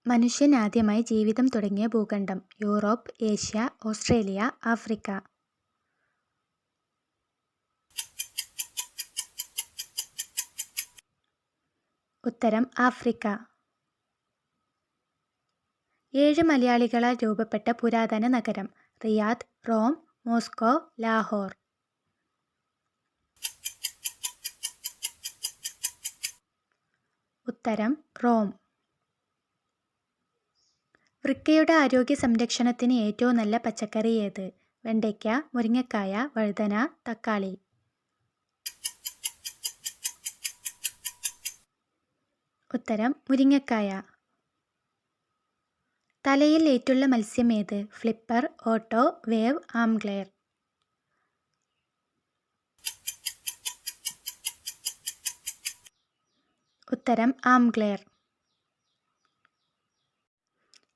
മനുഷ്യൻ ആദ്യമായി ജീവിതം തുടങ്ങിയ ഭൂഖണ്ഡം? Europe, Asia, Australia, Africa. ഉത്തരം ആഫ്രിക്ക. 7 മലയാളികളാൽ രൂപപ്പെട്ട പുരാതന നഗരം? Riyadh, Rome, Moscow, Lahore. ഉത്തരം റോം. വൃക്കയുടെ ആരോഗ്യ സംരക്ഷണത്തിന് ഏറ്റവും നല്ല പച്ചക്കറി ഏത്? വെണ്ടയ്ക്ക, മുരിങ്ങക്കായ, വഴുതന, തക്കാളി. ഉത്തരം മുരിങ്ങക്കായ. തലയിൽ ഏറ്റുള്ള മത്സ്യം ഏത്? Flipper, auto, wave, ആംഗ്ലെയർ. ഉത്തരം ആംഗ്ലെയർ.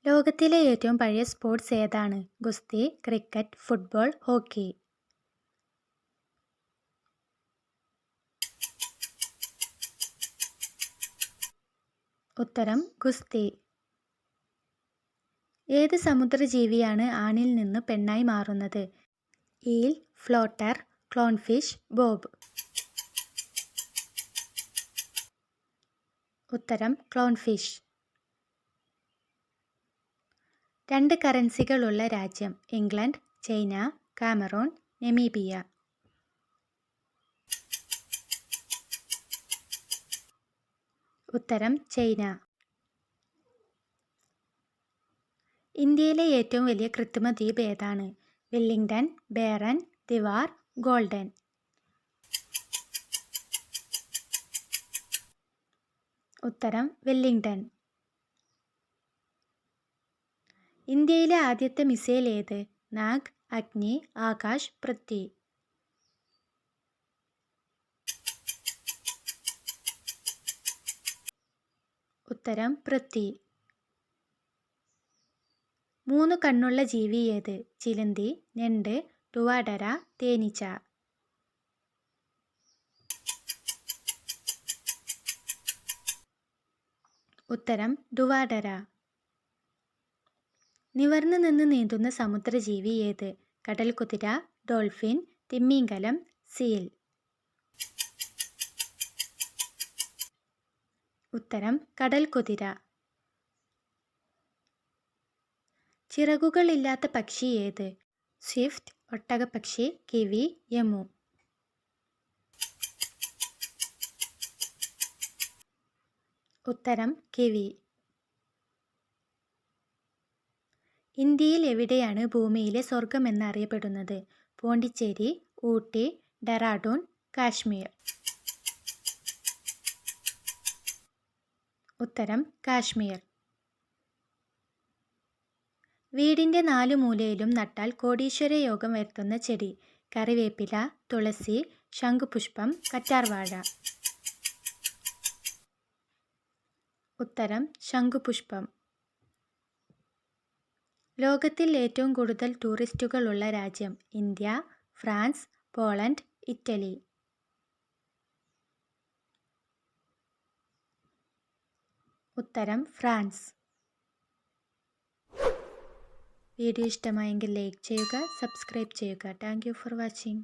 ലോകത്തിലെ ഏറ്റവും പഴയ സ്പോർട്സ് ഏതാണ്? ഗുസ്തി, ക്രിക്കറ്റ്, ഫുട്ബോൾ, ഹോക്കി. ഉത്തരം ഗുസ്തി. ഏത് സമുദ്രജീവിയാണ് ആണിൽ നിന്ന് പെണ്ണായി മാറുന്നത്? Eel, floater, clownfish, bob. ഉത്തരം ക്ലോൺഫിഷ്. 2 കറൻസികളുള്ള രാജ്യം? England, China, Cameroon, Namibia. ഉത്തരം ചൈന. ഇന്ത്യയിലെ ഏറ്റവും വലിയ കൃത്രിമ ദ്വീപ് ഏതാണ്? വെല്ലിംഗ്ടൺ, ബേറൻ, ദിവാർ, ഗോൾഡൻ. ഉത്തരം വെല്ലിംഗ്ടൺ. ഇന്ത്യയിലെ ആദ്യത്തെ മിസൈൽ ഏത്? നാഗ്, അഗ്നി, ആകാശ്, പൃഥ്വി. ഉത്തരം പൃഥ്വി. 3 കണ്ണുള്ള ജീവി ഏത്? ചിലന്തി, ഞണ്ട്, തുവാടര, തേനീച്ച. ഉത്തരം തുവാടര. നിവർന്നു നിന്ന് നീന്തുന്ന സമുദ്രജീവി ഏത്? കടൽക്കുതിര, ഡോൾഫിൻ, തിമിംഗലം, സീൽ. ഉത്തരം കടൽക്കുതിര. ചിറകുകളില്ലാത്ത പക്ഷി ഏത്? സ്വിഫ്റ്റ്, ഒട്ടകപ്പക്ഷി, കിവി, യമു. ഉത്തരം കിവി. ഇന്ത്യയിൽ എവിടെയാണ് ഭൂമിയിലെ സ്വർഗം എന്നറിയപ്പെടുന്നത്? പോണ്ടിച്ചേരി, ഊട്ടി, ഡെറാഡൂൺ, കാശ്മീർ. ഉത്തരം കാശ്മീർ. വീടിൻ്റെ 4 മൂലയിലും നട്ടാൽ കോടീശ്വര യോഗം വരുത്തുന്ന ചെടി? കറിവേപ്പില, തുളസി, ശംഖുപുഷ്പം, കറ്റാർവാഴ. ഉത്തരം ശംഖുപുഷ്പം. ലോകത്തിൽ ഏറ്റവും കൂടുതൽ ടൂറിസ്റ്റുകളുള്ള രാജ്യം? India, France, Poland, Italy. ഉത്തരം ഫ്രാൻസ്. വീഡിയോ ഇഷ്ടമായെങ്കിൽ ലൈക്ക് ചെയ്യുക, സബ്സ്ക്രൈബ് ചെയ്യുക. Thank you for watching.